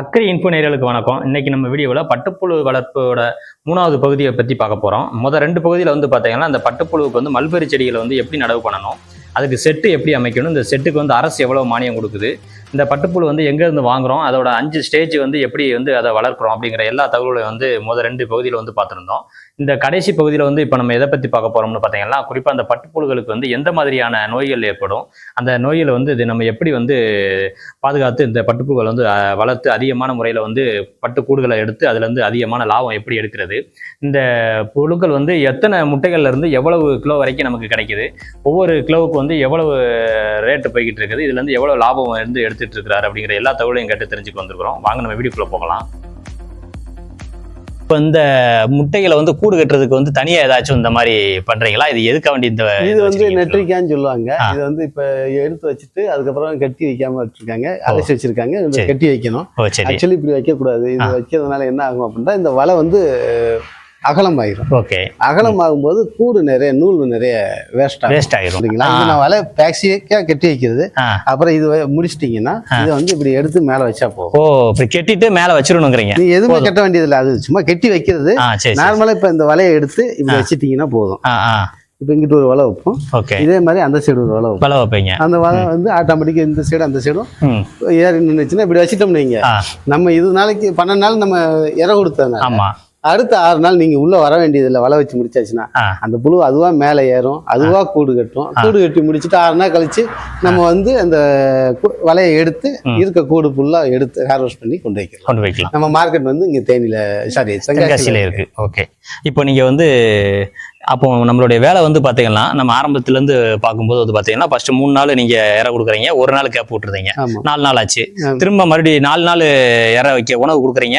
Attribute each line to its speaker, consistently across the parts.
Speaker 1: அக்கறை இன்ஃபோ நேயர்களுக்கு வணக்கம். இன்னைக்கு நம்ம வீடியோவில் பட்டுப்புழு வளர்ப்போட 3வது பகுதியை பற்றி பார்க்க போகிறோம். முதல் 2 பகுதியில் வந்து பார்த்தீங்கன்னா, அந்த பட்டுப்புழுவுக்கு வந்து மல்பெரி செடிகளை வந்து எப்படி நடவு பண்ணணும், அதுக்கு செட்டு எப்படி அமைக்கணும், இந்த செட்டுக்கு வந்து அரசு எவ்வளோ மானியம் கொடுக்குது, இந்த பட்டுப்புழு வந்து எங்கேருந்து வாங்குறோம், அதோட 5 ஸ்டேஜ் வந்து எப்படி வந்து அதை வளர்க்குறோம் அப்படிங்கிற எல்லா தகவலையும் வந்து முதல் 2 பகுதியில் வந்து பார்த்துருந்தோம். இந்த கடைசி பகுதியில் வந்து இப்போ நம்ம எதை பற்றி பார்க்க போகிறோம்னு பார்த்தீங்கன்னா, குறிப்பாக அந்த பட்டுப்புழுகளுக்கு வந்து எந்த மாதிரியான நோய்கள் ஏற்படும், அந்த நோய்களை வந்து இது நம்ம எப்படி வந்து பாதுகாத்து இந்த பட்டுப்புழுகளை வந்து வளர்த்து அதிகமான முறையில் வந்து பட்டுக்கூடுகளை எடுத்து அதுலேருந்து அதிகமான லாபம் எப்படி எடுக்கிறது, இந்த புழுக்கள் வந்து எத்தனை முட்டைகள்ல இருந்து எவ்வளவு கிலோ வரைக்கும் நமக்கு கிடைக்குது, ஒவ்வொரு கிலோவுக்கு வந்து எவ்வளவு ரேட்டு போய்கிட்டு இருக்குது, இதுலேருந்து எவ்வளோ லாபம் வந்து எடுத்துட்டு இருக்கிறாரு அப்படிங்கிற எல்லா தகவலையும் கேட்டு தெரிஞ்சுக்க வந்திருக்கிறோம். வாங்க நம்ம வீடியோக்குள்ள போகலாம். இப்போ இந்த முட்டைகளை வந்து கூடு கட்டுறதுக்கு வந்து தனியாக ஏதாச்சும் இந்த மாதிரி பண்றீங்களா? இது எதுக்க வேண்டிய
Speaker 2: இது வந்து நெட்ரிக்கான்னு சொல்லுவாங்க. இது வந்து இப்ப எடுத்து வச்சுட்டு அதுக்கப்புறம் கட்டி வைக்காம வச்சிருக்காங்க, அடைச்சி வச்சிருக்காங்க. கட்டி வைக்கணும். ஆக்சுவலி இப்படி வைக்க கூடாது. இது வைக்கிறதுனால என்ன ஆகும் அப்படின்னா, இந்த வலை வந்து அகலம் ஆயிரும்.
Speaker 1: ஓகே,
Speaker 2: அகலம் ஆகும்போது கூடு நிறைய நூல் நிறைய வேஸ்ட் ஆயிரும். நான் வலை பேக்ஸியா கட்டி வைக்கிறது. அப்புறம் இது முடிச்சிட்டீங்கன்னா இதை வந்து இப்படி எடுத்து மேல வச்சா போகும்.
Speaker 1: இப்படி கட்டிட்டு மேல வச்சிடணுங்கிறீங்க.
Speaker 2: நீ எதுவுமே கட்ட வேண்டியது இல்லை, அது சும்மா கட்டி வைக்கிறது. நார்மலா இப்ப இந்த வலையை எடுத்து இப்படி வச்சிட்டீங்கன்னா போதும். இப்ப இங்கிட்டு ஒரு வலை வைப்போம், இதே மாதிரி அந்த சைடு ஒரு வலை வைப்பீங்க. அந்த வலை வந்து ஆட்டோமேட்டிக்கா இந்த சைடு அந்த சைடும் ஏறி நின்றுச்சுன்னா இப்படி வச்சிட்டோம். நீங்க நம்ம இது நாளைக்கு 12 நாள் நம்ம இற கொடுத்ததுனால அடுத்த 6 நாள் நீங்க உள்ள வர வேண்டியதில்லை. வலை வச்சு முடிச்சாச்சுன்னா அந்த புழு அதுவா மேலே ஏறும், அதுவா கூடு கட்டும். கூடு கட்டி முடிச்சுட்டு 6 நாள் கழிச்சு நம்ம வந்து அந்த வலையை எடுத்து இருக்க கூடு ஃபுல்லா எடுத்து ஹார்வெஸ்ட் பண்ணி கொண்டு வைக்கலாம். நம்ம மார்க்கெட் வந்து இங்க தேனியில தென்காசியில
Speaker 1: இருக்கு. ஓகே, இப்போ நீங்க வந்து அப்போ நம்மளுடைய வேலை வந்து பார்த்தீங்கன்னா, நம்ம ஆரம்பத்துலேருந்து பார்க்கும்போது வந்து பார்த்தீங்கன்னா, ஃபர்ஸ்ட் 3 நாள் நீங்கள் இற கொடுக்குறீங்க, 1 நாள் கேப் விட்டுறீங்க, 4 நாள் ஆச்சு. திரும்ப மறுபடியும் 4 நாள் இற வைக்க உணவு கொடுக்குறீங்க,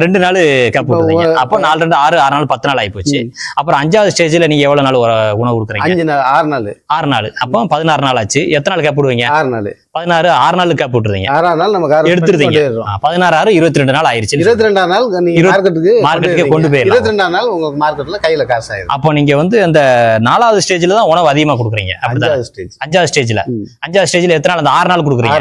Speaker 1: 2 நாள் கேப் விட்டுறீங்க. அப்போ 4 2 6 6 நாள் 10 நாள் ஆகி போச்சு. அப்புறம் 5வது ஸ்டேஜில் நீங்கள் எவ்வளோ நாள் உணவு கொடுக்குறீங்க? 6 நாள். அப்போ 16 நாள் ஆச்சு. எத்தனை நாள் கேப் விடுவீங்க?
Speaker 2: 6 நாள்.
Speaker 1: 16 6 நாள் கேப் விட்டுறீங்க.
Speaker 2: 6 நாள் நம்ம
Speaker 1: எடுத்துருந்தீங்க. 16 6 22 நாள் ஆயிருச்சு.
Speaker 2: 22 நாள்
Speaker 1: மார்க்கெட்டுக்கு கொண்டு போயிடலாம்.
Speaker 2: 22 நாள் உங்க மார்க்கெட்ல கையில காசு ஆயிடும்.
Speaker 1: அப்போ நீங்க வந்து அந்த 4வது ஸ்டேஜ்ல தான் உணவு அதிகமா கொடுக்குறீங்க. 5வது ஸ்டேஜ்ல எத்தனை நாள்? அந்த 6 நாள் கொடுக்குறீங்க.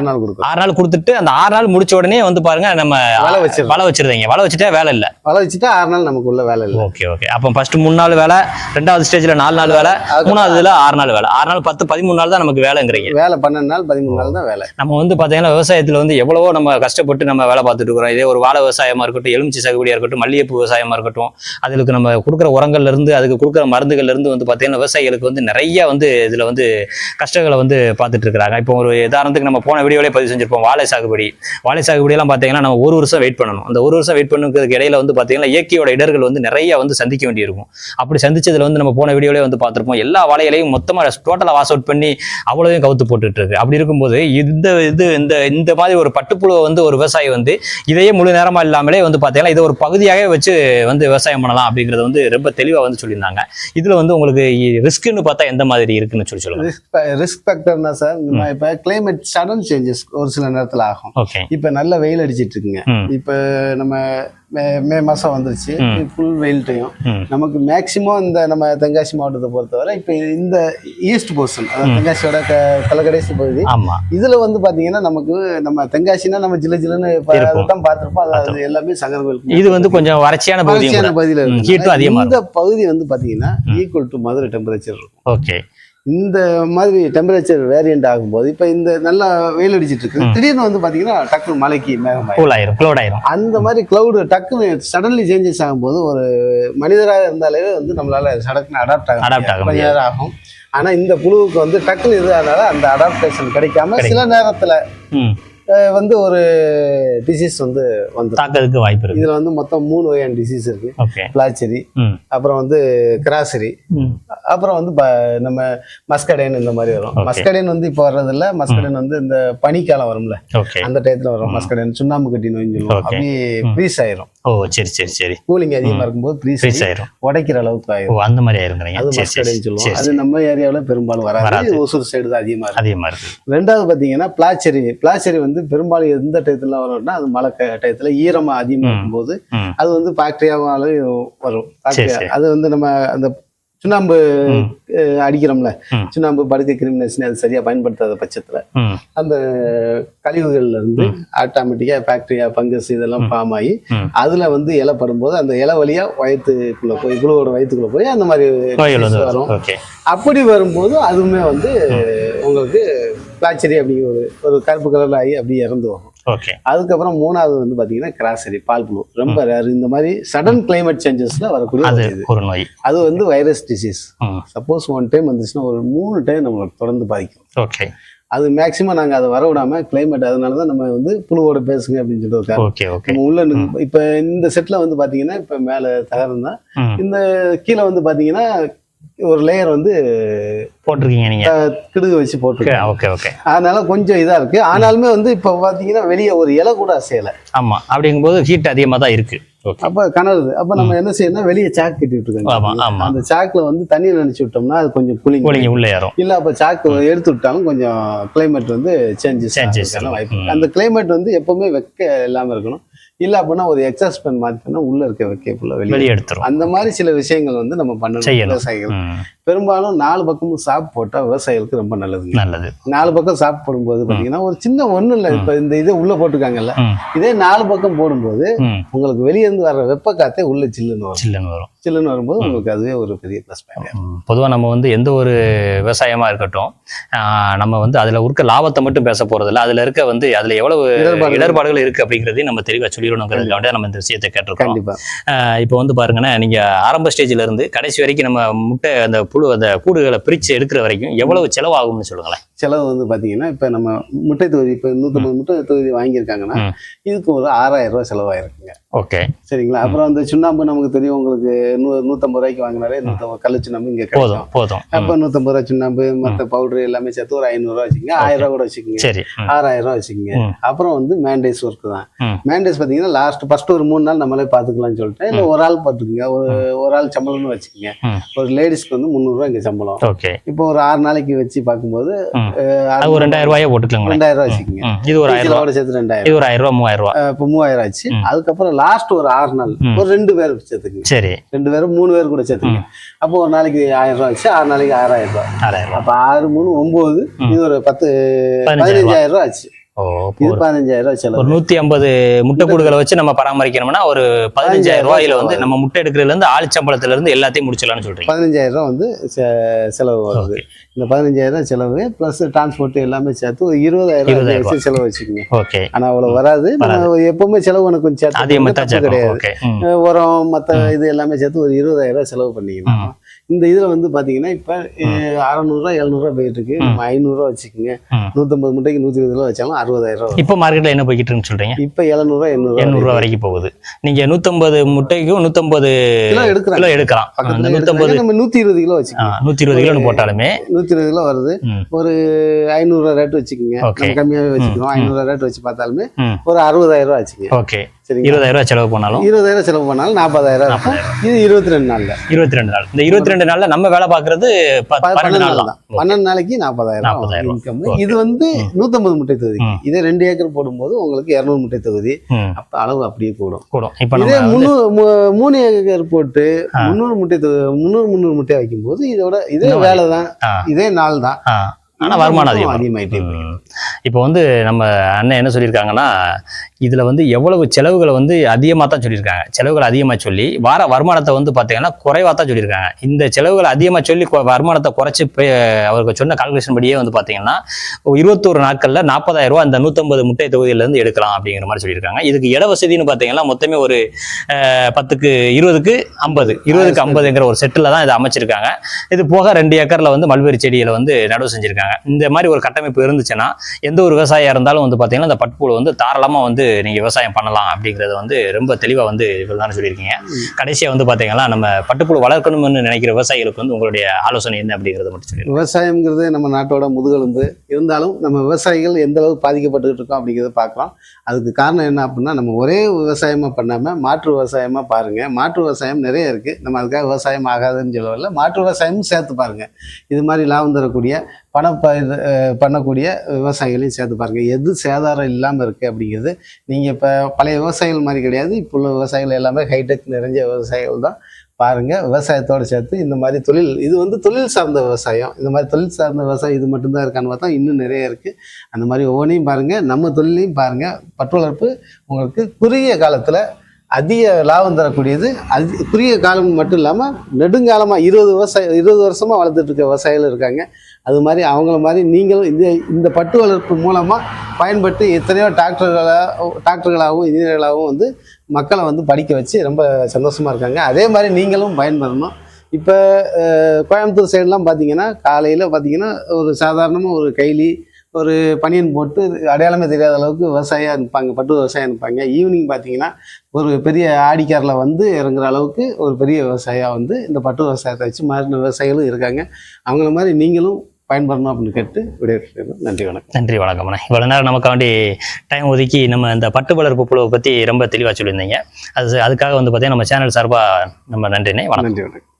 Speaker 1: 6 நாள் கொடுத்துட்டு அந்த 6 நாள் முடிச்ச உடனே வந்து பாருங்க நம்ம வலை வச்சிருந்தீங்க. வலை வச்சுட்டா வேலை இல்ல.
Speaker 2: வலை வச்சுட்டா 6 நாள் நமக்கு உள்ள வேலை இல்ல.
Speaker 1: Okay okay. அப்போ ஃபர்ஸ்ட் 3 நாள் வேலை, 2வது ஸ்டேஜ்ல 4 நாள் வேலை, 3வதுல 6 நாள் வேலை. 6 நாள் 10 13 நாள் தான் நமக்கு வேலைங்கிறீங்க.
Speaker 2: வேலை 12 நாள் 13 நாள் தான் வேலை.
Speaker 1: நம்ம வந்து பாத்தீங்கன்னா விவசாயத்துல வந்து எவ்வளவோ நம்ம கஷ்டப்பட்டு நம்ம வேலை பார்த்துட்டு இருக்கிறோம். இதே ஒரு வாழை விவசாயமா இருக்கட்டும், எலுமிச்சை சாகுபடியா இருக்கட்டும், மல்லிகைப்பூ விவசாயமா இருக்கட்டும், அதுக்கு நம்ம கொடுக்குற உரங்கள்ல இருந்து அதுக்கு கொடுக்குற மருந்துகள்ல இருந்து வந்து பாத்தீங்கன்னா விவசாயிகளுக்கு வந்து நிறைய வந்து இதுல வந்து கஷ்டங்களை வந்து பார்த்துட்டு இருக்கிறாங்க. இப்போ ஒரு உதாரணத்துக்கு நம்ம போன வீடியோலேயே பதிவு செஞ்சிருப்போம். வாழை சாகுபடி எல்லாம் பாத்தீங்கன்னா நம்ம 1 வருஷம் வெயிட் பண்ணணும். அந்த 1 வருஷம் வெயிட் பண்ணுறதுக்கு இடையில வந்து பாத்தீங்கன்னா இயற்கையோட இடர்கள் வந்து நிறைய வந்து சந்திக்க வேண்டியிருக்கும். அப்படி சந்திச்சதுல வந்து நம்ம போன வீடியோலேயே வந்து பார்த்திருப்போம். எல்லா வாழைகளையும் மொத்தமா டோட்டலா வாஷ் அவுட் பண்ணி அவ்வளவையும் கவுத்து போட்டுட்டு இருக்கு. அப்படி இருக்கும்போது இந்த மாதிரி ஒரு பட்டுப்புழுவை வந்து ஒரு விவசாயி வந்து இதையே முழு நேரமா இல்லாமலே வந்து பாத்தீங்கன்னா இதை ஒரு பகுதியாகவே வச்சு வந்து விவசாயம் பண்ணலாம் அப்படிங்கறது வந்து ரொம்ப தெளிவா வந்து சொல்லியிருந்தாங்க. இதுல வந்து உங்களுக்கு ரிஸ்க்னு பார்த்தா எந்த மாதிரி இருக்குன்னு சொல்லுங்க.
Speaker 2: ரிஸ்க் ஃபேக்டர்னா சார், இப்ப கிளைமேட் சடன் சேஞ்சஸ் ஒரு சில நேரத்துல ஆகும். இப்ப நல்ல வெயில் அடிச்சிட்டு இருக்குங்க. இப்ப நம்ம மே மாசம் வந்துருச்சு, ஃபுல் வெயில் டைம். நமக்கு மேக்சிமம் இந்த நம்ம தென்காசி மாவட்டத்தை பொறுத்தவரை இப்ப இந்த ஈஸ்ட் போர்ஷன், தென்காசியோட கலகடைசி பகுதி, இதுல வந்து பாத்தீங்கன்னா நமக்கு நம்ம தென்காசினா நம்ம ஜில்ல ஜில்லுன்னு தான் பார்த்திருப்போம். அது எல்லாமே சங்கரவேல். இது வந்து கொஞ்சம் வறட்சியான பகுதியில இந்த பகுதி வந்து பாத்தீங்கன்னா ஈக்குவல் டு மதுரை டெம்பரேச்சர் இருக்கும். ஓகே, இந்த மாதிரி டெம்பரேச்சர் வேரியன்ட் ஆகும்போது இப்ப இந்த நல்லா வெயில் அடிச்சிட்டு இருக்கு, திடீர்னு வந்து பாத்தீங்கன்னா டக்குனு மலைக்கு மேகமாயிரும். அந்த மாதிரி கிளவுடு டக்குனு சடன்லி சேஞ்சஸ் ஆகும்போது ஒரு மனிதராக இருந்தாலே வந்து நம்மளால சடக்குன்னு அடாப்ட் ஆகும். ஆனா இந்த புழுவுக்கு வந்து டக்குனு இது ஆனால அந்த அடாப்டேஷன் கிடைக்காம சில நேரத்துல வந்து ஒரு டிசீஸ் வந்து தாக்கிறதுக்கு வாய்ப்பு இருக்கு. இதுல வந்து மொத்தம் 3 வகையான டிசீஸ் இருக்கு. பிளாச்செரி, அப்புறம் வந்து கிராசரி, அப்புறம் வந்து நம்ம மஸ்கடைன். இந்த மாதிரி வரும். மஸ்கடைன் வந்து இப்ப வர்றது இல்ல. மஸ்கடைன் வந்து இந்த பனிக்காலம் வரும்ல, அந்த டயத்துல வரும். மஸ்கடைன் சுண்ணாம்பு கட்டி நோய் சொல்லுவோம். அப்படியே ஃப்ரீஸ் ஆயிரும். சரி. கூலிங் அதிகமா இருக்கும்போது ஃப்ரீஸ் ஆயிரும், உடைக்கிற அளவுக்கு ஆயிரும். அந்த மாதிரி ஆயிருங்க. அது மஸ்கடைன் சொல்லுவோம். அது நம்ம ஏரியாவில் பெரும்பாலும் வராது. ஒசூர் சைடு தான் அதிகமா இருக்கு. 2வது பாத்தீங்கன்னா பிளாச்செரி வந்து பெரும்பாலும் எந்த டயத்துல வரும்னா அது மழை டயத்துல ஈரமா அதிகமா இருக்கும்போது அது வந்து பாக்டீரியாவால வரும். அது வந்து நம்ம அந்த சுண்ணாம்பு அடிக்கிறோம்ல, சுண்ணாம்பு படுக்கை கிருமி அது சரியா பயன்படுத்தாத பட்சத்துல அந்த கழிவுகள்ல இருந்து ஆட்டோமேட்டிக்கா பாக்டீரியா பங்கஸ் இதெல்லாம் ஃபார்ம் ஆகி அதுல வந்து இலை படும்போது அந்த இலை வழியா வயிற்றுக்குள்ள போய் புழுவோட வயிற்றுக்குள்ள போய் அந்த மாதிரி வரும். அப்படி வரும்போது அதுவுமே வந்து உங்களுக்கு பிளாச்சரி அப்படிங்கிற ஒரு கருப்பு கலர்ல ஆகி அப்படியே இறந்து வரும். அதுக்கப்புறம் மூணாவது வந்து பாத்தீங்கன்னா கிராசரி பால் புழு, ரொம்ப ரேர். இந்த மாதிரி சடன் கிளைமேட் சேஞ்சஸ்ல வரக்கூடிய
Speaker 1: ஒரு நோய்.
Speaker 2: அது வந்து வைரஸ் டிசீஸ். சப்போஸ் 1 டைம் வந்துச்சுன்னா ஒரு 3 டைம் நம்மளுக்கு தொடர்ந்து பாதிக்கும். அது மேக்சிமம் நாங்க அதை வர விடாம கிளைமேட், அதனாலதான் நம்ம வந்து புழுவோட பேசுங்க அப்படின்னு சொல்லிட்டு உள்ள. இப்ப இந்த செட்ல வந்து பாத்தீங்கன்னா இப்ப மேல தகரம் தான், இந்த கீழே வந்து பாத்தீங்கன்னா ஒரு லேயர் வந்து
Speaker 1: போட்டிருக்கீங்க நீங்க,
Speaker 2: கிடுகு வச்சு போட்டிருக்கேன். அதனால கொஞ்சம் இதா இருக்கு. ஆனாலுமே வந்து இப்ப பாத்தீங்கன்னா வெளியே ஒரு இலை கூட அசையல.
Speaker 1: ஆமா, அப்படிங்கும்போது ஹீட் அதிகமா தான் இருக்கு.
Speaker 2: அப்ப கனருது. அப்ப நம்ம என்ன செய்யணும், வெளியே சாக் கட்டிட்டு இருக்காங்க. அந்த சாக்ல வந்து தண்ணி நினைச்சு விட்டோம்னா அது கொஞ்சம் கூலிங் உள்ள ஏறும். இல்ல அப்ப சாக்கு எடுத்து விட்டாலும் கொஞ்சம் கிளைமேட் வந்து சேஞ்சஸ் வாய்ப்பு. அந்த கிளைமேட் வந்து எப்பவுமே வெக்க இல்லாம இருக்கணும். இல்ல அப்படின்னா ஒரு எக்ஸாஸ்ட் மாத்தினா உள்ள இருக்க வெக்கை ஃபுல்லா வெளியே எடுத்துரும். அந்த மாதிரி சில விஷயங்கள் வந்து நம்ம பண்ணணும் விவசாயிகள். பெரும்பாலும் 4 பக்கமும் சாப் போட்டா விவசாயிகளுக்கு ரொம்ப நல்லது. 4 பக்கம் சாப் போடும்போது பாத்தீங்கன்னா ஒரு சின்ன ஒண்ணு இல்ல, இப்ப இந்த இதை உள்ள போட்டுருக்காங்கல்ல, இதே 4 பக்கம் போடும்போது உங்களுக்கு வெளியே இருந்து வர்ற வெப்ப காத்தே உள்ள சில்லுன்னு வரும்போது உங்களுக்கு அதுவே ஒரு பெரிய பிளஸ் பாயிண்ட்.
Speaker 1: பொதுவா நம்ம வந்து எந்த ஒரு விவசாயமா இருக்கட்டும், நம்ம வந்து அதுல இருக்க லாபத்தை மட்டும் பேச போறது இல்லை, அதுல இருக்க வந்து அதுல எவ்வளவு இடர்பாடுகள் இருக்கு அப்படிங்கறதையும் நம்ம தெளிவா சொல்லிடணுங்கிறதுக்காக நம்ம இந்த விஷயத்தை கேட்டிருக்கோம். இப்போ வந்து பாருங்கன்னா, நீங்க ஆரம்ப ஸ்டேஜ்ல இருந்து கடைசி வரைக்கும் நம்ம முட்டை அந்த புழு அந்த கூடுகளை பிரிச்சு எடுக்கிற வரைக்கும் எவ்வளவு செலவாகும்னு சொல்லுங்களேன்.
Speaker 2: செலவு வந்து பாத்தீங்கன்னா இப்ப நம்ம முட்டை தொகுதி இப்ப 150 முட்டை தொகுதி வாங்கியிருக்காங்கன்னா இதுக்கு ஒரு 6000 ரூபாய் செலவாயிருக்குங்க. சரிங்களா. அப்புறம் அந்த சுண்ணாம்பு நமக்கு தெரியும், உங்களுக்கு 150 ரூபாய்க்கு வாங்கினாலே 150 கல்லு சுண்ணாம்பு இங்க போதும். அப்ப 150 ரூபாய் சுண்ணாம்பு மற்ற பவுடர் எல்லாமே சேர்த்து ஒரு 500 ரூபாய் வச்சுக்கோங்க. 1000 ரூபாய் கூட வச்சுக்கோங்க. 6000 ரூபாய் வச்சுக்கோங்க. அப்புறம் வந்து மேண்டேஸ் ஒர்க் தான். மேண்டேஸ் பாத்தீங்கன்னா ஃபர்ஸ்ட் ஒரு 3 நாள் நம்மளே பாத்துக்கலாம்னு சொல்லிட்டு, இல்ல ஒரு ஆள் பாத்துக்குங்க, ஒரு ஆள் சம்பளம்னு வச்சுக்கோங்க. ஒரு லேடிஸ்க்கு வந்து 300 ரூபாய் இங்க சம்பளம். இப்போ ஒரு 6 நாளைக்கு வச்சு பார்க்கும்போது
Speaker 1: ஒரு 2000 ரூபாய் போட்டுக்கலாம்.
Speaker 2: 2000 ரூபாய் வச்சுக்கோங்க. இது ஒரு 1000 ரூபாய் சேர்த்து 2000.
Speaker 1: இது ஒரு 1000 ரூபாய் 3000 ரூபாய். இப்போ
Speaker 2: 3000 ஆச்சு. அதுக்கப்புறம் லாஸ்ட் ஒரு 6 நாள் ஒரு 2 பேர் சேர்த்துக்குங்க. 2 பேர் 3 பேர் கூட சேர்த்துங்க. அப்போ ஒரு நாளைக்கு 1000 ரூபாய் வச்சு 6 நாளைக்கு 6000 ரூபாய். அப்ப 6 3 9, இது ஒரு 15,000 ரூபாய் ஆச்சு. இது 15,000 ரூபாய் செலவு.
Speaker 1: ஒரு 150 முட்டை கூடுகளை வச்சு நம்ம பராமரிக்கணும்னா ஒரு 15,000 ரூபாயில வந்து நம்ம முட்டை எடுக்கிறதுல இருந்து ஆள் சம்பளத்துல இருந்து எல்லாத்தையும் முடிச்சிடலாம்னு சொல்றீங்க.
Speaker 2: 15,000 ரூபாய் வந்து செலவு வருது. இந்த 15,000 ரூபாய் செலவு பிளஸ் டிரான்ஸ்போர்ட் எல்லாமே சேர்த்து ஒரு 20,000 ரூபாய் செலவு வச்சுக்கோங்க. ஆனா அவ்வளவு வராது. எப்பவுமே செலவு எனக்கு கொஞ்சம் சேர்த்து கிடையாது. உரம் மத்த இது எல்லாமே சேர்த்து ஒரு 20,000 ரூபாய் செலவு பண்ணீங்கன்னா இந்த இதுல வந்து பாத்தீங்கன்னா இப்ப 600 ரூபாய் 700 ரூபாய் போயிட்டு இருக்கு. நம்ம 500 ரூபாய் வச்சுக்கோங்க. 150 முட்டைக்கு 120 ரூபாய் வச்சாலும் 60,000 ரூபாய்.
Speaker 1: இப்ப மார்க்கெட்ல என்ன போய்கிட்டு இருக்குன்னு சொல்றீங்க?
Speaker 2: இப்ப 700 ரூபாய் 800
Speaker 1: ரூபாய் வரைக்கும் போகுது. நீங்க 150 முட்டைக்கும் 150 கிலோ எடுக்கலாம்.
Speaker 2: நம்ம 120 கிலோ வச்சுக்கோங்க.
Speaker 1: 120 கிலோ போட்டாலுமே
Speaker 2: 120 கிலோ வருது. ஒரு 500 ரூபாய் ரேட் வச்சுக்கோங்க. கம்மியாவே வச்சுக்கணும். 500 ரூபாய் ரேட் வச்சு பார்த்தாலுமே ஒரு 60,000 ரூபாய் வச்சுக்கோங்க.
Speaker 1: ஓகே. 20,000 ரூபாய் செலவு பண்ணாலும்
Speaker 2: 20,000 செலவு பண்ணாலும் 40,000 இருக்கும். இது 22 நாள்ல.
Speaker 1: 22 நாள். இந்த 22 நாள்ல நம்ம வேலை பாக்குறது 12 நாள் தான்.
Speaker 2: 12 நாளைக்கு 40,000 இன்கம். இது வந்து 150 முட்டை தொகுதி. இதே 2 ஏக்கர் போடும்போது உங்களுக்கு 200 முட்டை தொகுதி. அப்ப அளவு அப்படியே கூடும். இதே 3 ஏக்கர் போட்டு 300 முட்டை வைக்கும் போது இதே வேலை தான், இதே நாள் தான்.
Speaker 1: ஆனா வருமானம் அதிகமாயிட்டே. இப்போ வந்து நம்ம அண்ணன் என்ன சொல்லியிருக்காங்கன்னா, இதுல வந்து எவ்வளவு செலவுகளை வந்து அதிகமாக தான் சொல்லியிருக்காங்க. செலவுகள் அதிகமாக சொல்லி வார வருமானத்தை வந்து பார்த்தீங்கன்னா குறைவாக தான் சொல்லியிருக்காங்க. இந்த செலவுகள் அதிகமாக சொல்லி வருமானத்தை குறைச்சி அவருக்கு சொன்ன கால்குலேஷன் படியே வந்து பார்த்தீங்கன்னா 21 நாட்களில் 40,000 ரூபா அந்த 150 முட்டை தொகுதியிலேருந்து எடுக்கலாம் அப்படிங்கிற மாதிரி சொல்லியிருக்காங்க. இதுக்கு இட வசதின்னு பார்த்தீங்கன்னா மொத்தமே ஒரு 10க்கு 20க்கு 50 20க்கு 50ங்கிற ஒரு செட்டில் தான் இதை அமைச்சிருக்காங்க. இது போக 2 ஏக்கர்ல வந்து மல்பெரி செடிகளை வந்து நடவு செஞ்சிருக்காங்க. இந்த மாதிரி ஒரு கட்டமைப்பு இருந்துச்சுன்னா எந்த ஒரு விவசாயியா இருந்தாலும் வந்து பாத்தீங்கன்னா இந்த பட்டுப்புழு வந்து தாராளமா வந்து நீங்க விவசாயம் பண்ணலாம் அப்படிங்கறது வந்து ரொம்ப தெளிவா வந்து இவ்வளவுதான் சொல்லியிருக்கீங்க. கடைசியா வந்து பாத்தீங்கன்னா நம்ம பட்டுப்புழு வளர்க்கணும்னு நினைக்கிற விவசாயிகளுக்கு வந்து உங்களுடைய ஆலோசனை என்ன அப்படிங்கறத மட்டும் சொல்லுங்க.
Speaker 2: விவசாயம்ங்கிறது நம்ம நாட்டோட முதுகெலும்பு. இருந்தாலும் நம்ம விவசாயிகள் எந்த அளவுக்கு பாதிக்கப்பட்டு இருக்கோம் அப்படிங்கிறத பார்க்கலாம். அதுக்கு காரணம் என்ன அப்படின்னா, நம்ம ஒரே விவசாயமா பண்ணாம மாற்று விவசாயமா பாருங்க. மாற்று விவசாயம் நிறைய இருக்கு. நம்ம அதுக்காக விவசாயம் ஆகாதுன்னு சொல்லவில்லை. மாற்று விவசாயமும் சேர்த்து பாருங்க. இது மாதிரி லாபம் தரக்கூடிய பணப்பயிர் பண்ணக்கூடிய விவசாயிகளையும் சேர்த்து பாருங்க. எது சேதாரம் இல்லாமல் இருக்குது அப்படிங்கிறது. நீங்கள் இப்போ பழைய விவசாயிகள் மாதிரி கிடையாது. இப்போ உள்ள விவசாயிகள் எல்லாமே ஹைடெக் நிறைஞ்ச விவசாயிகள் தான். பாருங்க. விவசாயத்தோடு சேர்த்து இந்த மாதிரி தொழில், இது வந்து தொழில் சார்ந்த விவசாயம். இந்த மாதிரி தொழில் சார்ந்த விவசாயம் இது மட்டும்தான் இருக்கான்னு பார்த்தா இன்னும் நிறைய இருக்குது. அந்த மாதிரி ஒவ்வொன்றையும் பாருங்கள், நம்ம தொழிலையும் பாருங்கள். பட்டு வளர்ப்பு உங்களுக்கு குறுகிய காலத்தில் அதிக லாபம் தரக்கூடியது. அது குறுகிய காலம் மட்டும் இல்லாமல் நெடுங்காலமாக 20 வருஷமாக வளர்த்துட்டு இருக்க விவசாயிகள் இருக்காங்க. அது மாதிரி அவங்கள மாதிரி நீங்களும் இந்த பட்டு வளர்ப்பு மூலமாக பயன்பட்டு எத்தனையோ டாக்டர்களாகவும் இன்ஜினியர்களாகவும் வந்து மக்களை வந்து படிக்க வச்சு ரொம்ப சந்தோஷமாக இருக்காங்க. அதே மாதிரி நீங்களும் பயன்பெறணும். இப்போ கோயம்புத்தூர் சைடெலாம் பார்த்தீங்கன்னா காலையில் பார்த்தீங்கன்னா ஒரு சாதாரணமாக ஒரு கைலி ஒரு பனியன் போட்டு அடையாளமே தெரியாத அளவுக்கு விவசாயியாக இருப்பாங்க, பட்டு விவசாயம் இருப்பாங்க. ஈவினிங் பார்த்தீங்கன்னா ஒரு பெரிய ஆடிக்காரில் வந்து இறங்குற அளவுக்கு ஒரு பெரிய விவசாயியாக வந்து இந்த பட்டு விவசாயத்தை வச்சு மாறின விவசாயிகளும் இருக்காங்க. அவங்கள மாதிரி நீங்களும் பயன்படணும் அப்படின்னு கேட்டு விடைபெறுகிறேன். நன்றி வணக்கம்.
Speaker 1: நன்றி வணக்கம்ண்ணா. இவ்வளோ நேரம் நமக்காண்டி டைம் ஒதுக்கி நம்ம இந்த பட்டு வளர்ப்பு புழுவை பற்றி ரொம்ப தெளிவாக சொல்லியிருந்தீங்க. அதுக்காக வந்து பார்த்தீங்கன்னா நம்ம சேனல் சார்பாக நம்ம நன்றிண்ணே.
Speaker 2: நன்றி வணக்கம்.